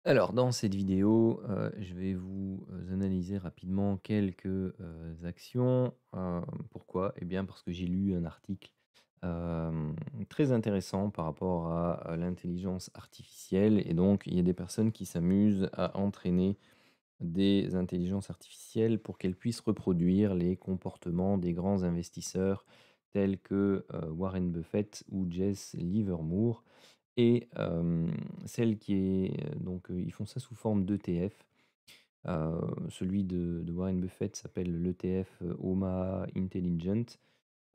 Alors, dans cette vidéo, je vais vous, analyser rapidement quelques, actions. Pourquoi? Eh bien, parce que j'ai lu un article, très intéressant par rapport à l'intelligence artificielle et donc il y a des personnes qui s'amusent à entraîner des intelligences artificielles pour qu'elles puissent reproduire les comportements des grands investisseurs tels que, Warren Buffett ou Jess Livermore et celle qui est, donc ils font ça sous forme d'ETF. Celui de Warren Buffett s'appelle l'ETF, Omaha Intelligent.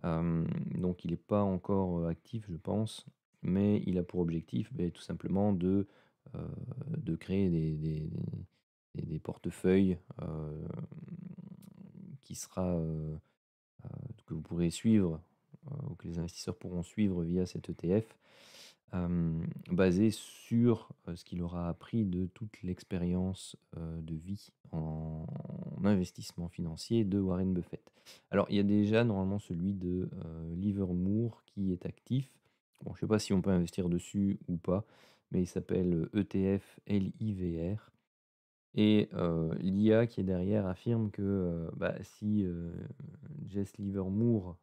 Donc il n'est pas encore, actif, je pense, mais il a pour objectif, beh, tout simplement heu, de créer des portefeuilles, qui sera, que vous pourrez suivre, ou que les investisseurs pourront suivre via cet ETF, basé sur, ce qu'il aura appris de toute l'expérience, de vie en investissement financier de Warren Buffett. Alors il y a déjà normalement celui de, Livermore qui est actif. Bon, je ne sais pas si on peut investir dessus ou pas, mais il s'appelle, ETF LIVR. Et l'IA qui est derrière affirme que, bah, si, Jess Livermore,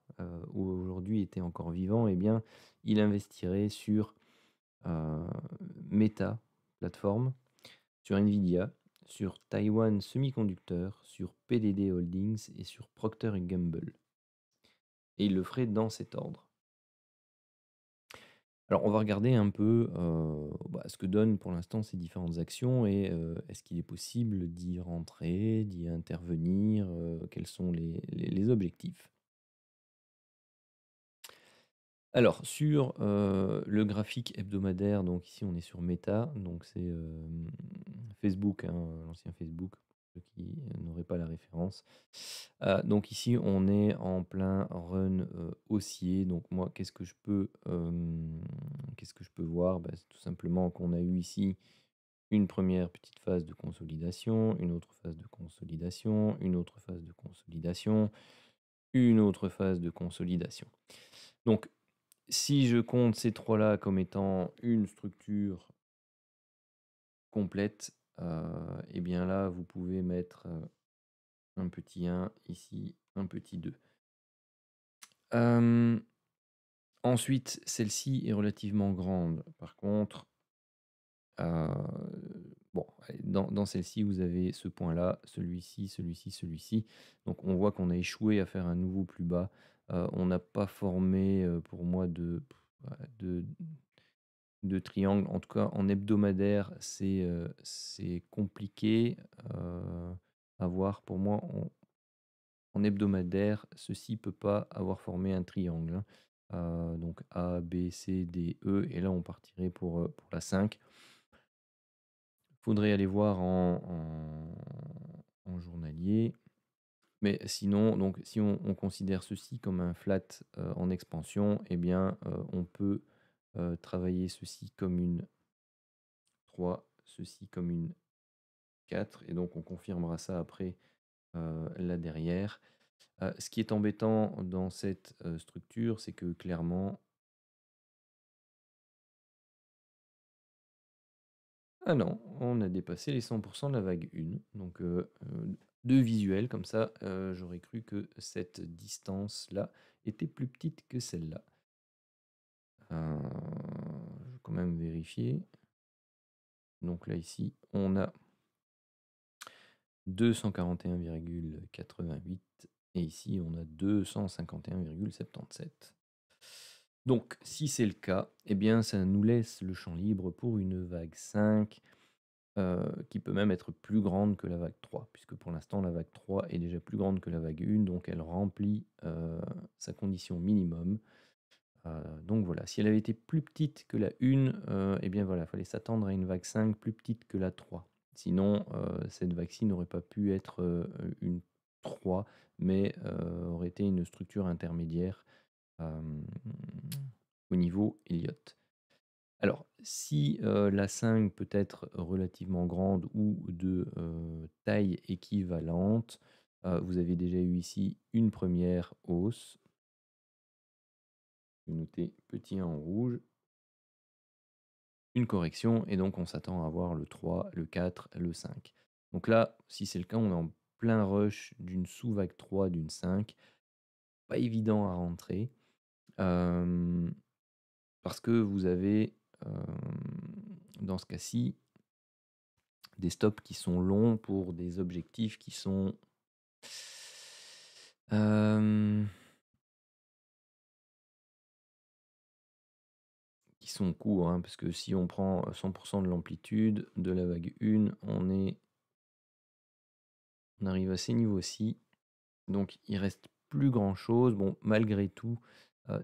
aujourd'hui était encore vivant, eh bien, il investirait sur, heu, Meta plateforme, sur Nvidia, sur Taiwan Semiconductor, sur PDD Holdings et sur Procter& Gamble et il le ferait dans cet ordre. Alors, on va regarder un peu, bah, ce que donnent pour l'instant ces différentes actions et est-ce qu'il est possible d'y rentrer, d'y intervenir, quels sont les objectifs? Alors sur, le graphique hebdomadaire, donc ici on est sur Meta, donc c'est, Facebook, hein, l'ancien Facebook, pour ceux qui n'auraient pas la référence. Donc ici on est en plein run, haussier, donc moi qu'est-ce que je peux voir? Bah, c'est tout simplement qu'on a eu ici une première petite phase de consolidation, une autre phase de consolidation, une autre phase de consolidation, une autre phase de consolidation. Donc si je compte ces 3 là comme étant une structure complète, et bien là, vous pouvez mettre, un petit 1 ici, un petit 2. Hem, Ensuite, celle-ci est relativement grande. Par contre, bon, allez, dans celle-ci, vous avez ce point-là, celui-ci, celui-ci, celui-ci. Donc on voit qu'on a échoué à faire un nouveau plus bas. On n'a pas formé, pour moi de triangle. En tout cas, en hebdomadaire, c'est compliqué, à voir pour moi. En hebdomadaire, ceci peut pas avoir formé un triangle, hein. Donc A, B, C, D, E et là on partirait pour la 5. Faudrait aller voir en journalier. Mais sinon, donc si on considère ceci comme un flat, en expansion, eh bien, on peut, travailler ceci comme une 3, ceci comme une 4 et donc on confirmera ça après, là derrière. Ce qui est embêtant dans cette, structure, c'est que clairement ah non, on a dépassé les 100 de la vague 1 donc 2 visuels comme ça, j'aurais cru que cette distance-là était plus petite que celle-là. Je vais quand même vérifier. Donc là, ici, on a 241,88 et ici, on a 251,77. Donc, si c'est le cas, eh bien, ça nous laisse le champ libre pour une vague 5, qui peut même être plus grande que la vague 3, puisque pour l'instant, la vague 3 est déjà plus grande que la vague 1, donc elle remplit, sa condition minimum. Donc voilà, si elle avait été plus petite que la 1, eh bien voilà, il fallait s'attendre à une vague 5 plus petite que la 3. Sinon, cette vague-ci n'aurait pas pu être, une 3, mais, aurait été une structure intermédiaire, hem, au niveau Elliott. Alors, si, la 5 peut être relativement grande ou de, taille équivalente, vous avez déjà eu ici une première hausse. Je vais noter petit 1 en rouge. une correction et donc on s'attend à avoir le 3, le 4, le 5. Donc là, si c'est le cas, on est en plein rush d'une sous-vague 3, d'une 5. Pas évident à rentrer, hem, parce que vous avez, dans ce cas-ci, des stops qui sont longs pour des objectifs hem, qui sont courts, hein. Parce que si on prend, 100 de l'amplitude de la vague 1, on arrive à ces niveaux-ci. Donc il reste plus grand-chose. Bon, malgré tout,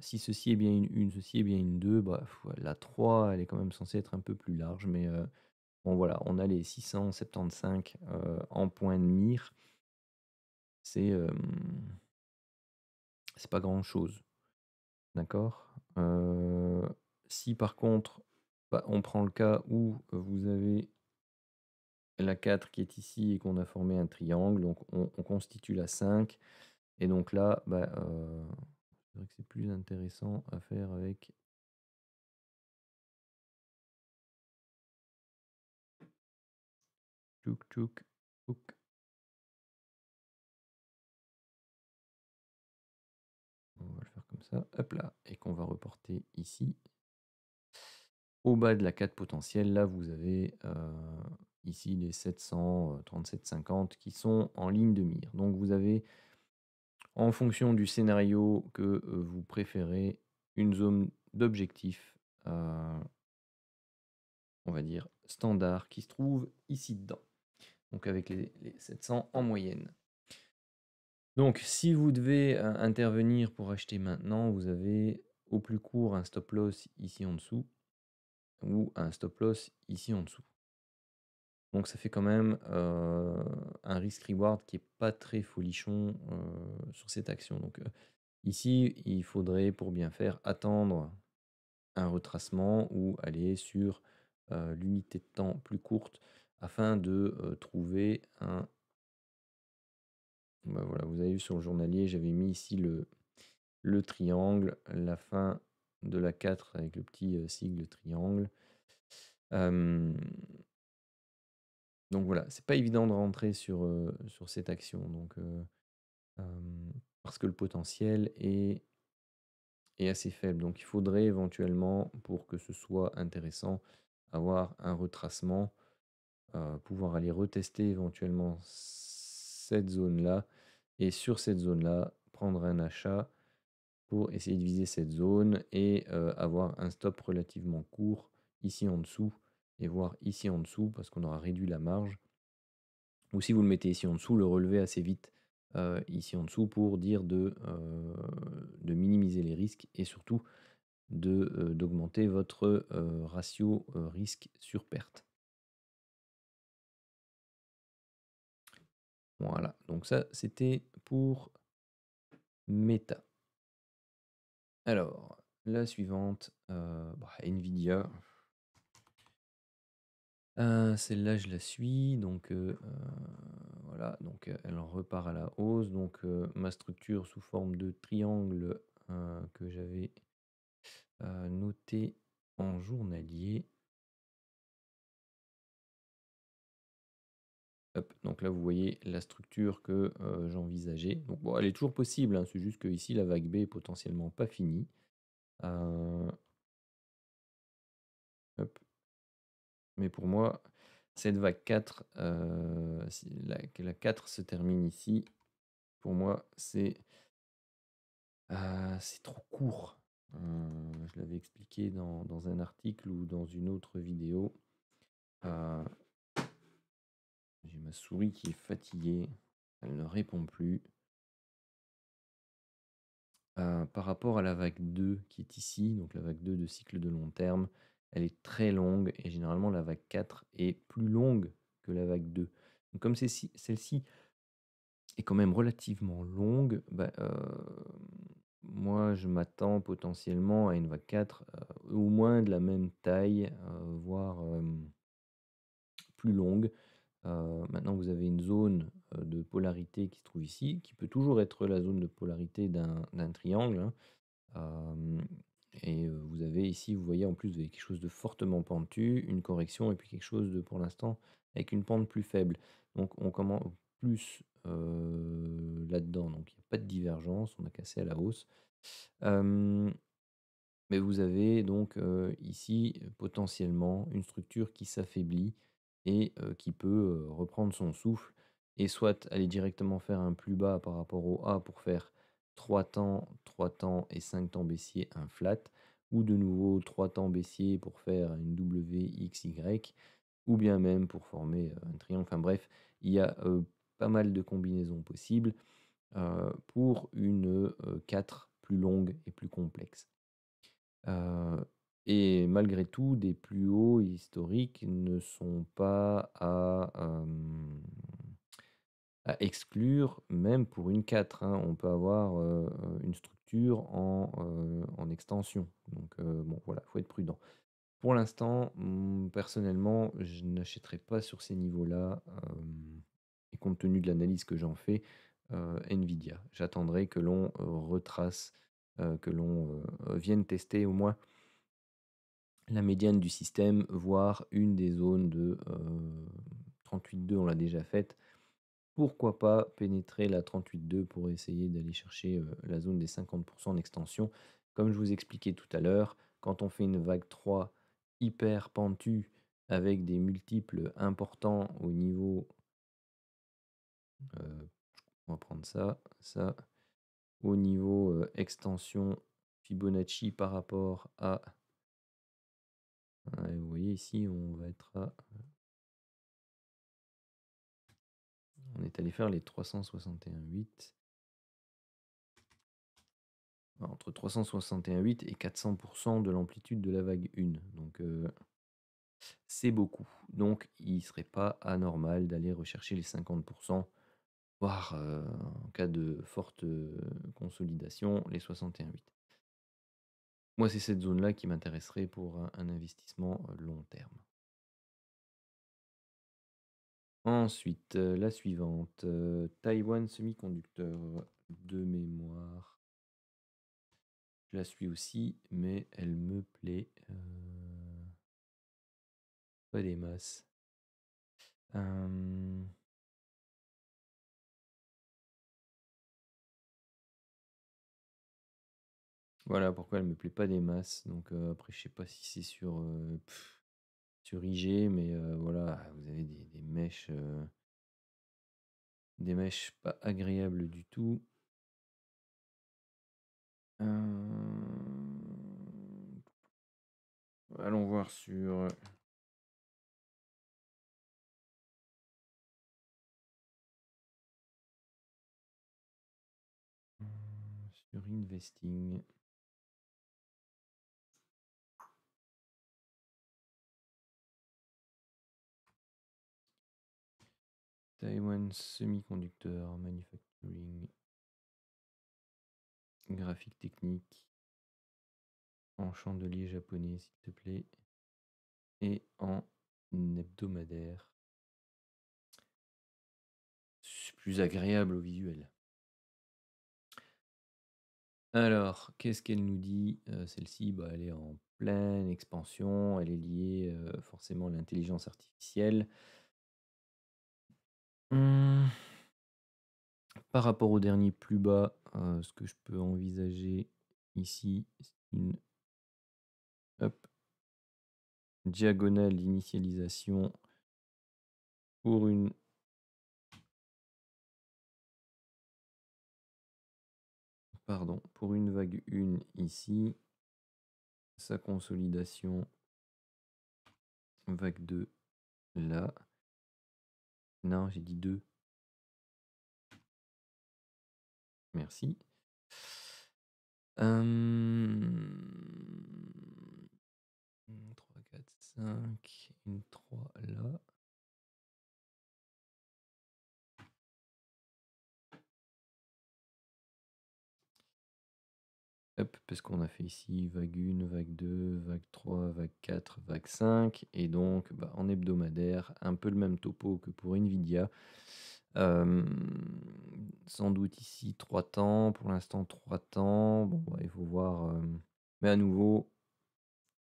si ceci est bien une 1, ceci est bien une 2, bah, ouais, la 3, elle est quand même censée être un peu plus large, mais bon voilà, on a les 675, en point de mire. C'est, c'est pas grand-chose, d'accord? Si par contre, bah, on prend le cas où vous avez la 4 qui est ici et qu'on a formé un triangle, donc on constitue la 5 et donc là, bah, c'est vrai que c'est plus intéressant à faire avec tchouk tchouk, ouk. On va le faire comme ça, hop là, et qu'on va reporter ici. Au bas de la 4 potentielle, là, vous avez ici les 737,50 qui sont en ligne de mire. Donc vous avez, en fonction du scénario que vous préférez, une zone d'objectif, on va dire standard, qui se trouve ici dedans. Donc avec les 700 en moyenne. Donc si vous devez intervenir pour acheter maintenant, vous avez au plus court un stop loss ici en dessous ou un stop loss ici en dessous. Donc ça fait quand même un risk reward qui est pas très folichon sur cette action. Donc ici, il faudrait pour bien faire attendre un retracement ou aller sur l'unité de temps plus courte afin de trouver un. Bah voilà, vous avez vu sur le journalier, j'avais mis ici le triangle, la fin de la 4 avec le petit sigle triangle. Donc voilà, c'est pas évident de rentrer sur cette action. Donc, parce que le potentiel est assez faible. Donc il faudrait éventuellement, pour que ce soit intéressant, avoir un retracement, pouvoir aller retester éventuellement cette zone-là. Et sur cette zone-là, prendre un achat pour essayer de viser cette zone et avoir un stop relativement court ici en dessous et voir ici en dessous parce qu'on aura réduit la marge. Ou si vous le mettez ici en dessous, le relever assez vite ici en dessous pour dire de minimiser les risques et surtout d'augmenter votre ratio risque sur perte. Voilà, donc ça c'était pour Meta. Alors, la suivante, bah, Nvidia. Celle-là, je la suis, donc voilà, donc elle repart à la hausse. Donc ma structure sous forme de triangle que j'avais noté en journalier. Hop, donc là, vous voyez la structure que j'envisageais. Donc bon, elle est toujours possible, hein, c'est juste que ici la vague B est potentiellement pas finie. Euh, hop. Mais pour moi, cette vague 4, si la 4 se termine ici, pour moi, c'est trop court. Je l'avais expliqué dans un article ou dans une autre vidéo. J'ai ma souris qui est fatiguée, elle ne répond plus. Par rapport à la vague 2 qui est ici, donc la vague 2 de cycle de long terme, elle est très longue et généralement la vague 4 est plus longue que la vague 2. Donc comme celle-ci est quand même relativement longue, bah, moi je m'attends potentiellement à une vague 4 au moins de la même taille, voire plus longue. Maintenant vous avez une zone de polarité qui se trouve ici, qui peut toujours être la zone de polarité d'un triangle, hein. Et vous avez ici, vous voyez, en plus, vous avez quelque chose de fortement pentu, une correction et puis quelque chose de, pour l'instant, avec une pente plus faible. Donc on commence plus, là-dedans, donc il y a pas de divergence, on a cassé à la hausse. Hem, mais vous avez donc, ici, potentiellement une structure qui s'affaiblit et qui peut, reprendre son souffle et soit aller directement faire un plus bas par rapport au A pour faire 3 temps et 5 temps baissier, un flat ou de nouveau 3 temps baissier pour faire une WXY ou bien même pour former, un triangle. Enfin bref, il y a, pas mal de combinaisons possibles, pour une, 4 plus longue et plus complexe. Heu et malgré tout, des plus hauts historiques ne sont pas à exclure, même pour une 4, hein. On peut avoir, une structure en extension. Donc bon, voilà, il faut être prudent. Pour l'instant, personnellement, je n'achèterai pas sur ces niveaux-là, et compte tenu de l'analyse que j'en fais, Nvidia. J'attendrai que l'on, retrace, que l'on, vienne tester au moins la médiane du système, voire une des zones de 38,2, on l'a déjà faite. Pourquoi pas pénétrer la 38,2 pour essayer d'aller chercher la zone des 50% en extension. Comme je vous expliquais tout à l'heure, quand on fait une vague 3 hyper pentue avec des multiples importants au niveau, euh, on va prendre ça, au niveau extension Fibonacci par rapport à, ouais, vous voyez ici, on va être à, on est allé faire les 361,8. Entre 361,8 et 400% de l'amplitude de la vague 1. Donc c'est beaucoup. Donc il ne serait pas anormal d'aller rechercher les 50%, voire en cas de forte consolidation, les 61,8. Moi, c'est cette zone-là qui m'intéresserait pour un investissement long terme. Ensuite, la suivante, Taiwan Semiconductor de mémoire. Je la suis aussi, mais elle me plaît pas des masses. Hem, voilà pourquoi elle me plaît pas des masses. Donc après je sais pas si c'est sur, sur IG, mais voilà, vous avez des mèches pas agréables du tout. Hem, allons voir sur Investing. Taiwan Semiconductor Manufacturing. Graphique technique. En chandelier japonais, s'il te plaît. Et en hebdomadaire. C'est plus agréable au visuel. Alors, qu'est-ce qu'elle nous dit, celle-ci? Bah, elle est en pleine expansion, elle est liée, forcément à l'intelligence artificielle. Mmh, par rapport au dernier plus bas, ce que je peux envisager ici, c'est une, hop, diagonale d'initialisation pour une, pardon, pour une vague 1 ici, sa consolidation, vague 2 là. Non, j'ai dit 2. Merci. Hem, 3, 4, 5, une 3 là. Hop, parce qu'on a fait ici vague 1, vague 2, vague 3, vague 4, vague 5 et donc bah, en hebdomadaire, un peu le même topo que pour Nvidia. Hem, sans doute ici 3 temps, pour l'instant 3 temps. Bon, bah, il faut voir, Mais à nouveau,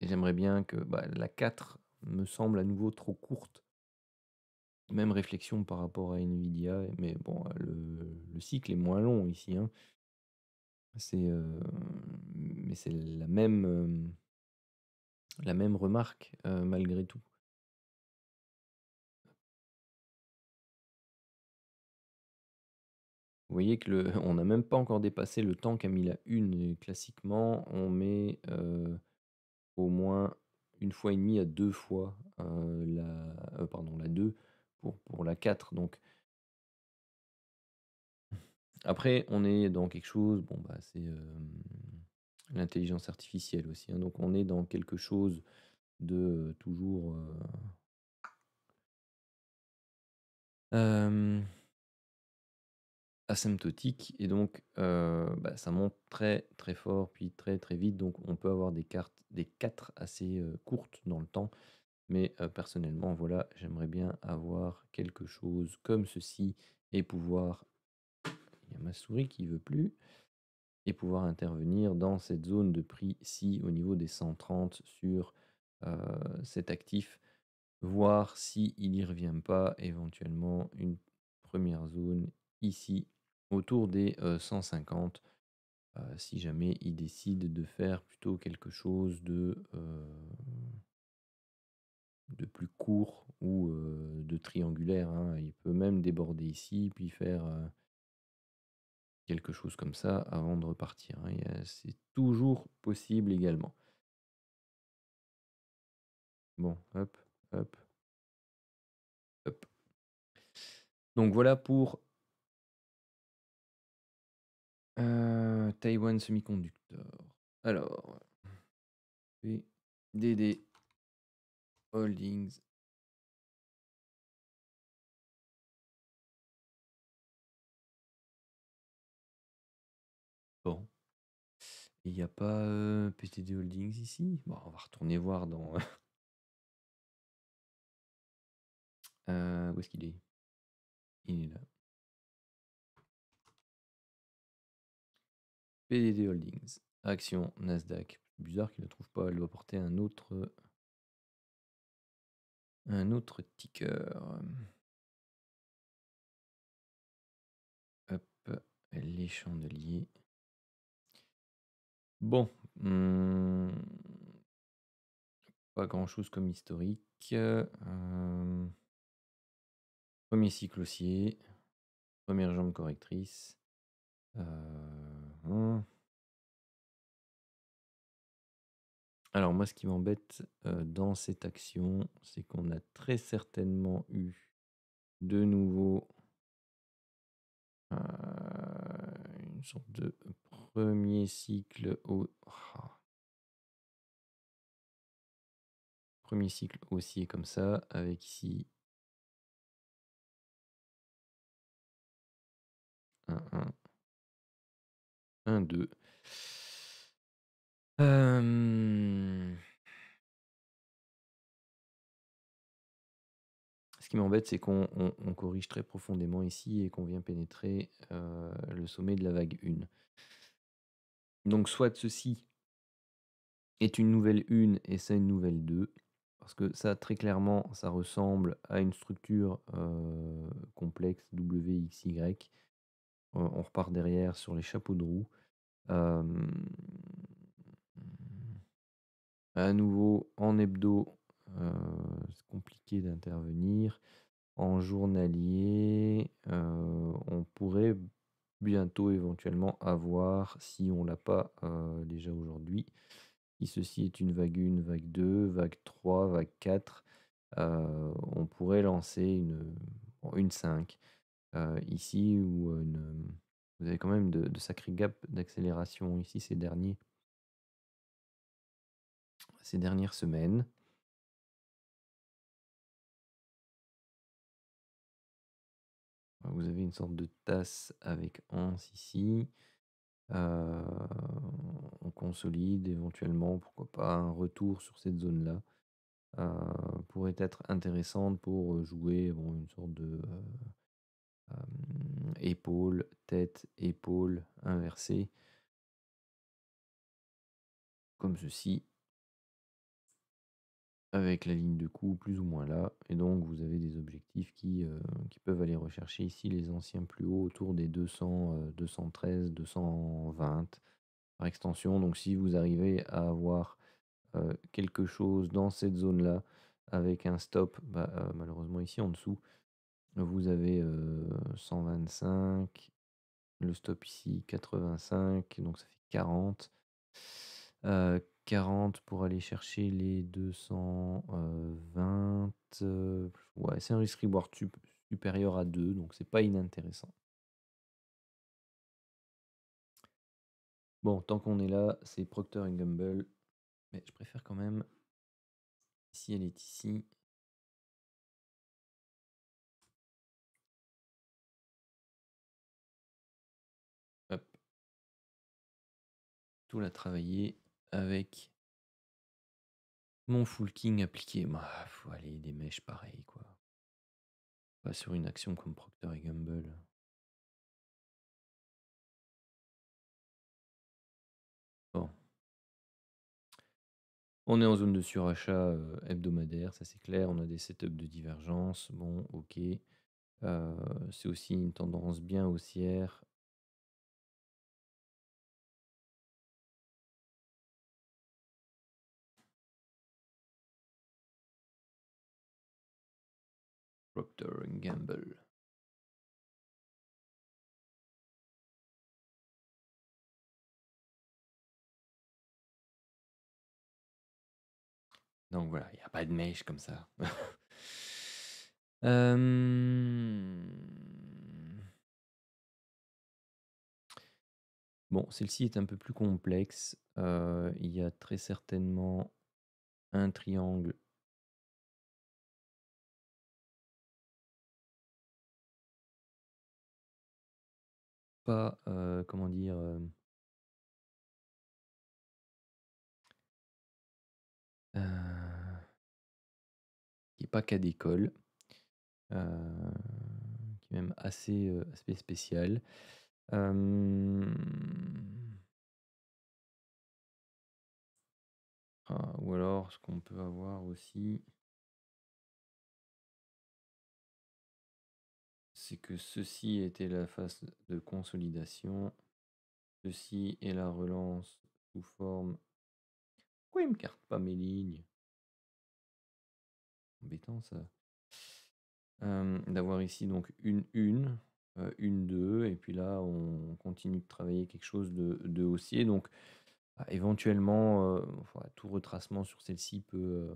j'aimerais bien que, la 4 me semble à nouveau trop courte. Même réflexion par rapport à Nvidia, mais bon, le cycle est moins long ici, hein. C'est, mais c'est la même remarque, malgré tout. Vous voyez que le on n'a même pas encore dépassé le temps qu'a mis la une et classiquement, on met, au moins une fois et demie à 2 fois, la 2 pour la 4. Donc après, on est dans quelque chose, bon, c'est, l'intelligence artificielle aussi, hein, donc on est dans quelque chose de, toujours, hem, asymptotique et donc ça monte très, très fort, puis très, très vite, donc on peut avoir des 4 assez, courtes dans le temps. Mais, personnellement, voilà, j'aimerais bien avoir quelque chose comme ceci et pouvoir il y a ma souris qui veut plus et pouvoir intervenir dans cette zone de prix-ci au niveau des 130 sur, heu, cet actif. Voir s'il y revient pas, éventuellement une première zone ici, autour des, 150, si jamais il décide de faire plutôt quelque chose de plus court ou, de triangulaire, hein. Il peut même déborder ici, puis faire, quelque chose comme ça avant de repartir, hein, et c'est toujours possible également. Bon, hop, hop, hop. Donc voilà pour, Taiwan Semiconductor. Alors, PDD Holdings. Bon, il y a pas, PDD Holdings ici? Bon, on va retourner voir dans, où est-ce qu'il est? Il est là. PDD Holdings, action Nasdaq. Bizarre qu'il ne trouve pas, elle doit porter un autre ticker. Hop, les chandeliers. Bon, pas grand-chose comme historique. 1er cycle haussier, première jambe correctrice. Mmh. Alors moi, ce qui m'embête, dans cette action, c'est qu'on a très certainement eu de nouveau, une sorte de premier cycle au ah, 1 cycle haussier comme ça, avec ici un 2. Ce qui m'embête, c'est qu'on corrige très profondément ici et qu'on vient pénétrer, le sommet de la vague 1. Donc soit ceci est une nouvelle 1 et ça une nouvelle 2, parce que ça, très clairement, ça ressemble à une structure, complexe WXY. On repart derrière sur les chapeaux de roue. Hem, à nouveau en hebdo, c'est compliqué d'intervenir. En journalier, on pourrait bientôt éventuellement avoir, si on l'a pas, déjà aujourd'hui, si ceci est une vague 1, vague 2, vague 3, vague 4, on pourrait lancer une 5, ici où, vous avez quand même de sacrés gaps d'accélération ici ces dernières semaines. Vous avez une sorte de tasse avec anse ici. Heu, on consolide éventuellement, pourquoi pas un retour sur cette zone-là, pourrait être intéressante pour, jouer bon une sorte de, épaule, tête, épaule inversée. comme ceci, avec la ligne de coût plus ou moins là. Et donc, vous avez des objectifs qui peuvent aller rechercher ici les anciens plus hauts autour des 200, 213, 220 par extension. Donc, si vous arrivez à avoir quelque chose dans cette zone-là avec un stop, malheureusement ici en dessous, vous avez 125, le stop ici 85, donc ça fait 40. 40 pour aller chercher les 220. Ouais, c'est un risk reward supérieur à 2, donc c'est pas inintéressant. Bon, tant qu'on est là, c'est Procter Gamble, mais je préfère quand même, si elle est ici, hop, tout la travailler avec mon full king appliqué. Bah, faut aller des mèches pareilles, quoi. Pas sur une action comme Procter Gamble. Bon. On est en zone de surachat hebdomadaire, ça c'est clair. On a des setups de divergence. Bon, ok. C'est aussi une tendance bien haussière. Procter Gamble. Donc voilà, il n'y a pas de mèche comme ça. Bon, celle-ci est un peu plus complexe. Il y a très certainement un triangle. Pas, comment dire, qui est pas cas d'école, qui est même assez spécial. Ou alors, ce qu'on peut avoir aussi, c'est que ceci était la phase de consolidation. Ceci est la relance sous forme. Pourquoi il me carte pas mes lignes? Embêtant ça. D'avoir ici donc une 2, et puis là on continue de travailler quelque chose de haussier. Donc éventuellement, tout retracement sur celle-ci peut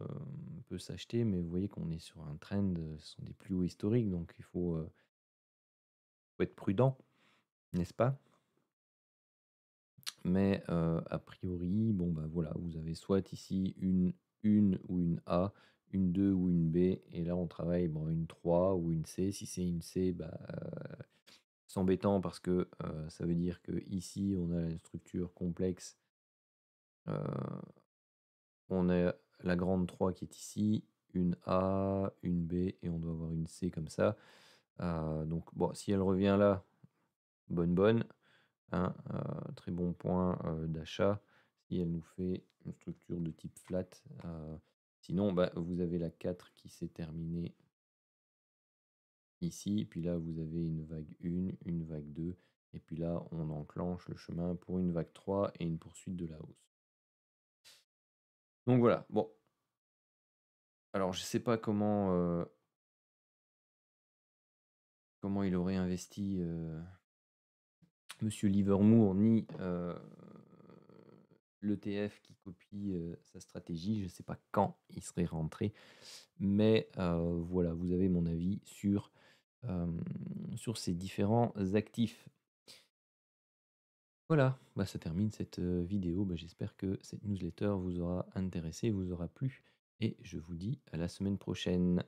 s'acheter, mais vous voyez qu'on est sur un trend, ce sont des plus hauts historiques, donc il faut être prudent, n'est-ce pas? Mais a priori, bon bah voilà, vous avez soit ici une ou une A, une 2 ou une B, et là on travaille une 3 ou une C. Si c'est une C, c'est embêtant parce que ça veut dire que ici on a une structure complexe. On a la grande 3 qui est ici, une A, une B, et on doit avoir une C comme ça. Donc bon, si elle revient là, bonne. Un très bon point d'achat si elle nous fait une structure de type flat. Sinon, vous avez la 4 qui s'est terminée ici, puis là vous avez une vague 1, une vague 2, et puis là on enclenche le chemin pour une vague 3 et une poursuite de la hausse. Donc voilà, bon. Alors je sais pas comment il aurait investi Monsieur Livermore, ni l'ETF qui copie sa stratégie. Je ne sais pas quand il serait rentré, mais voilà, vous avez mon avis sur ces différents actifs. Voilà, ça termine cette vidéo. J'espère que cette newsletter vous aura intéressé, vous aura plu, et je vous dis à la semaine prochaine.